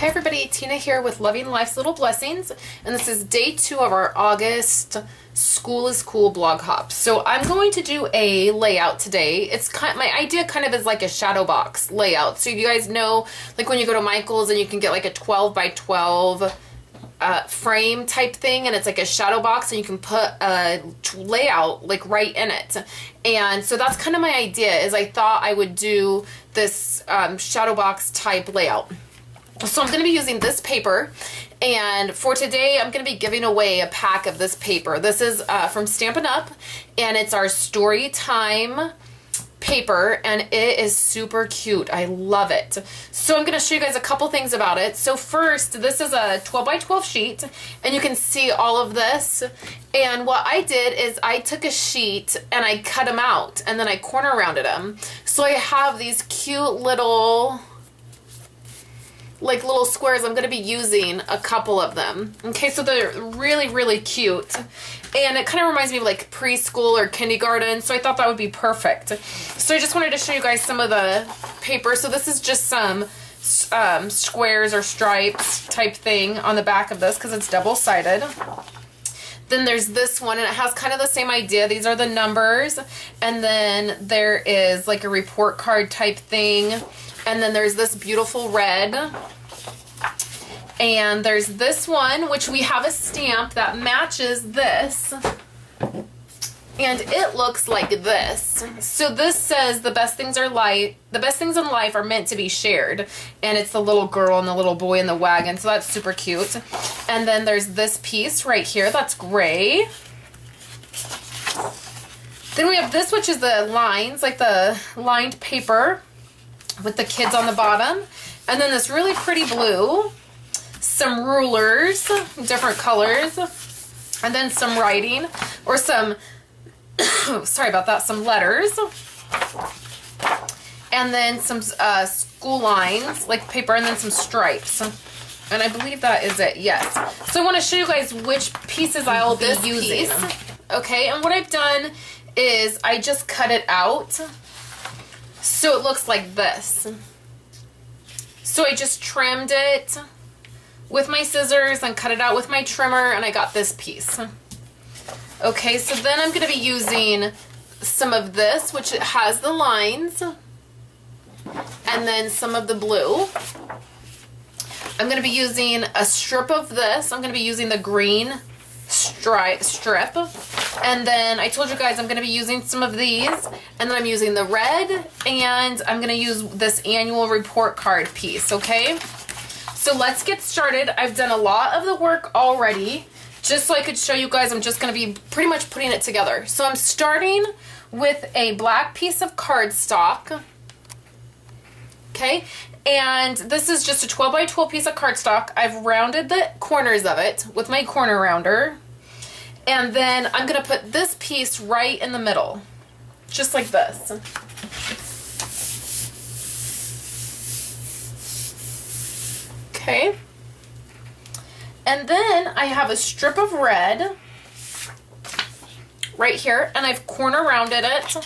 Hi everybody, Tina here with Loving Life's Little Blessings, and this is day 2 of our August School is Cool blog hop. So I'm going to do a layout today. It's my idea kind of is like a shadow box layout. So you guys know, like when you go to Michael's and you can get like a 12 by 12 frame type thing, and it's like a shadow box and you can put a layout like right in it. And so that's kind of my idea, is I thought I would do this shadow box type layout. So I'm going to be using this paper, and for today I'm going to be giving away a pack of this paper. This is from Stampin' Up, and it's our story time paper, and it is super cute. I love it. So I'm going to show you guys a couple things about it. So first, this is a 12 by 12 sheet, and you can see all of this. And what I did is I took a sheet and I cut them out, and then I corner rounded them. So I have these cute little little squares. I'm going to be using a couple of them. Okay, so they're really, really cute. And it kind of reminds me of like preschool or kindergarten, so I thought that would be perfect. So I just wanted to show you guys some of the paper. So this is just some squares or stripes type thing on the back of this because it's double-sided. Then there's this one, and it has kind of the same idea. These are the numbers. And then there is like a report card type thing. And then there's this beautiful red. And there's this one, which we have a stamp that matches this. And it looks like this. So this says the best things in life are meant to be shared. And it's the little girl and the little boy in the wagon. So that's super cute. And then there's this piece right here that's gray. Then we have this, which is the lines, like the lined paper with the kids on the bottom. And then this really pretty blue, some rulers, different colors, and then some writing, or some, sorry about that, some letters, and then some school lines, like paper, and then some stripes. And I believe that is it, yes. So I want to show you guys which pieces I'll be using. Okay, and what I've done is I just cut it out. So it looks like this. So I just trimmed it with my scissors and cut it out with my trimmer, and I got this piece. Okay, so then I'm going to be using some of this, which has the lines, and then some of the blue. I'm going to be using a strip of this. I'm going to be using the green strip. And then I told you guys I'm going to be using some of these, and then I'm using the red, and I'm going to use this annual report card piece, okay? So let's get started. I've done a lot of the work already. Just so I could show you guys, I'm just going to be pretty much putting it together. So I'm starting with a black piece of cardstock, okay? And this is just a 12 by 12 piece of cardstock. I've rounded the corners of it with my corner rounder. And then I'm going to put this piece right in the middle, just like this. Okay. And then I have a strip of red right here, and I've corner rounded it.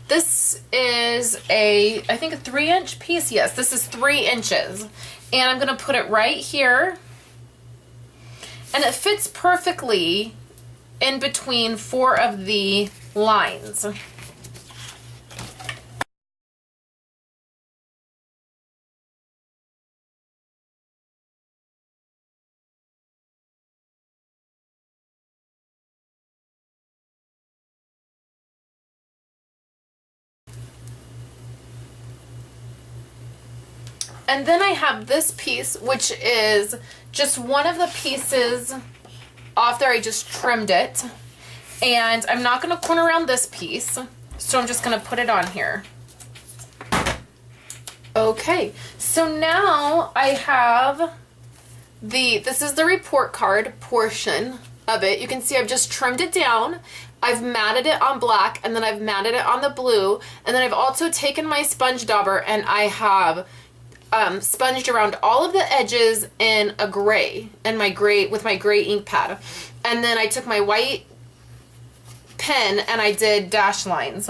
This is I think a 3-inch piece. Yes, this is 3 inches. And I'm going to put it right here. And it fits perfectly in between 4 of the lines. And then I have this piece, which is just one of the pieces off there. I just trimmed it. And I'm not going to corner around this piece, so I'm just going to put it on here. Okay, so now I have this is the report card portion of it. You can see I've just trimmed it down. I've matted it on black, and then I've matted it on the blue. And then I've also taken my sponge dauber, and I have sponged around all of the edges in a gray, and with my gray ink pad. And then I took my white pen and I did dash lines.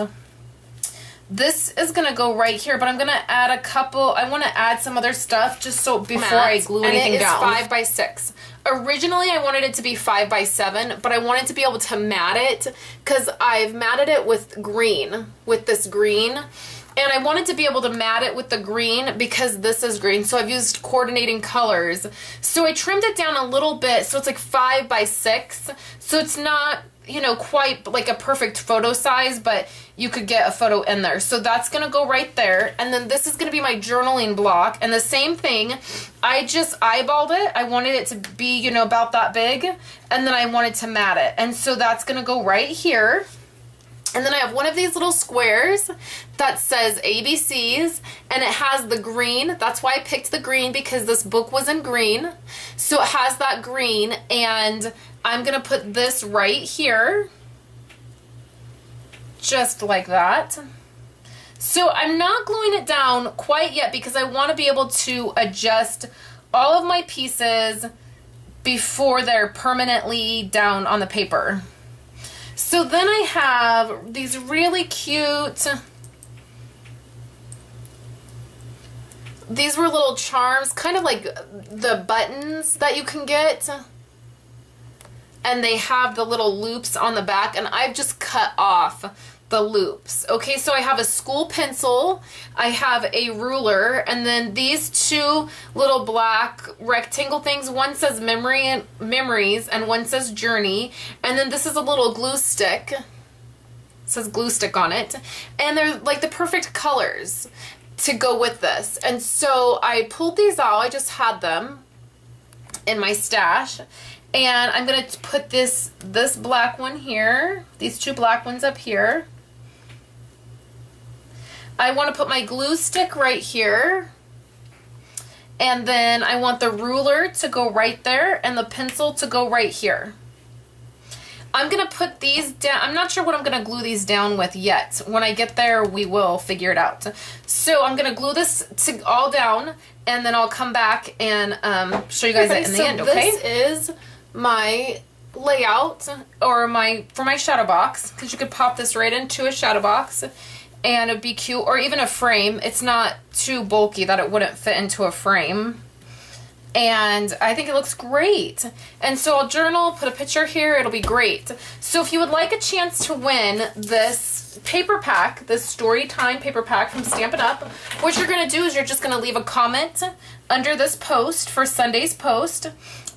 This is going to go right here, but I'm going to add a couple, I want to add some other stuff just so before I glue anything down. And it is 5 by 6. Originally, I wanted it to be 5 by 7, but I wanted to be able to mat it because I've matted it with green, with this green. And I wanted to be able to mat it with the green because this is green. So I've used coordinating colors. So I trimmed it down a little bit. So it's like 5 by 6. So it's not, you know, quite like a perfect photo size, but you could get a photo in there. So that's going to go right there. And then this is going to be my journaling block. And the same thing, I just eyeballed it. I wanted it to be, you know, about that big. And then I wanted to mat it. And so that's going to go right here. And then I have one of these little squares that says ABCs, and it has the green. That's why I picked the green, because this book was in green. So it has that green, and I'm going to put this right here, just like that. So I'm not gluing it down quite yet because I want to be able to adjust all of my pieces before they're permanently down on the paper. So then I have these really cute, these were little charms, kind of like the buttons that you can get. And they have the little loops on the back, and I've just cut off the loops. Okay, so I have a school pencil, I have a ruler, and then these two little black rectangle things. One says memories, and one says journey. And then this is a little glue stick. It says glue stick on it. And they're like the perfect colors to go with this. And so I pulled these out. I just had them in my stash. And I'm going to put this black one here, these two black ones up here. I want to put my glue stick right here. And then I want the ruler to go right there and the pencil to go right here. I'm going to put these down. I'm not sure what I'm going to glue these down with yet. When I get there, we will figure it out. So I'm going to glue this all down, and then I'll come back and show you guys it in the end, okay? This is my layout for my shadow box, because you could pop this right into a shadow box and it'd be cute, or even a frame. It's not too bulky that it wouldn't fit into a frame, and I think it looks great. And so I'll journal, put a picture here, it'll be great. So if you would like a chance to win this paper pack, this story time paper pack from Stampin' Up, what you're going to do is you're just going to leave a comment under this post for Sunday's post,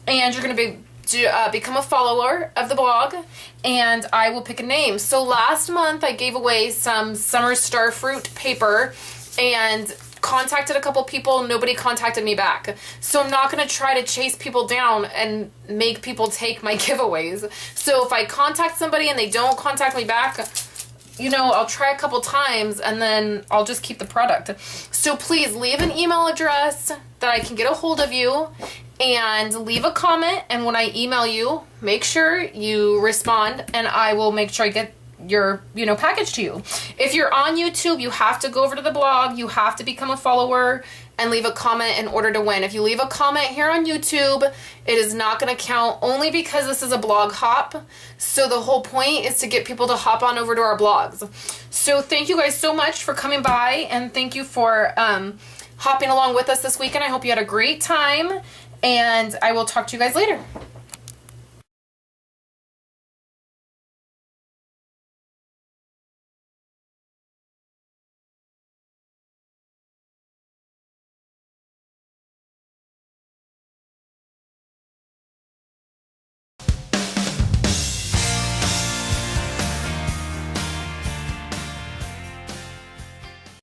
and you're going to become a follower of the blog, and I will pick a name. So last month I gave away some summer starfruit paper and contacted a couple people. Nobody contacted me back. So I'm not going to try to chase people down and make people take my giveaways. So if I contact somebody and they don't contact me back, you know, I'll try a couple times and then I'll just keep the product. So please leave an email address that I can get a hold of you, and leave a comment, and when I email you, make sure you respond, and I will make sure I get your, you know, package to you. If you're on YouTube, you have to go over to the blog, you have to become a follower and leave a comment in order to win. If you leave a comment here on YouTube, it is not going to count, only because this is a blog hop. So the whole point is to get people to hop on over to our blogs. So thank you guys so much for coming by, and thank you for hopping along with us this weekend. I hope you had a great time, and I will talk to you guys later.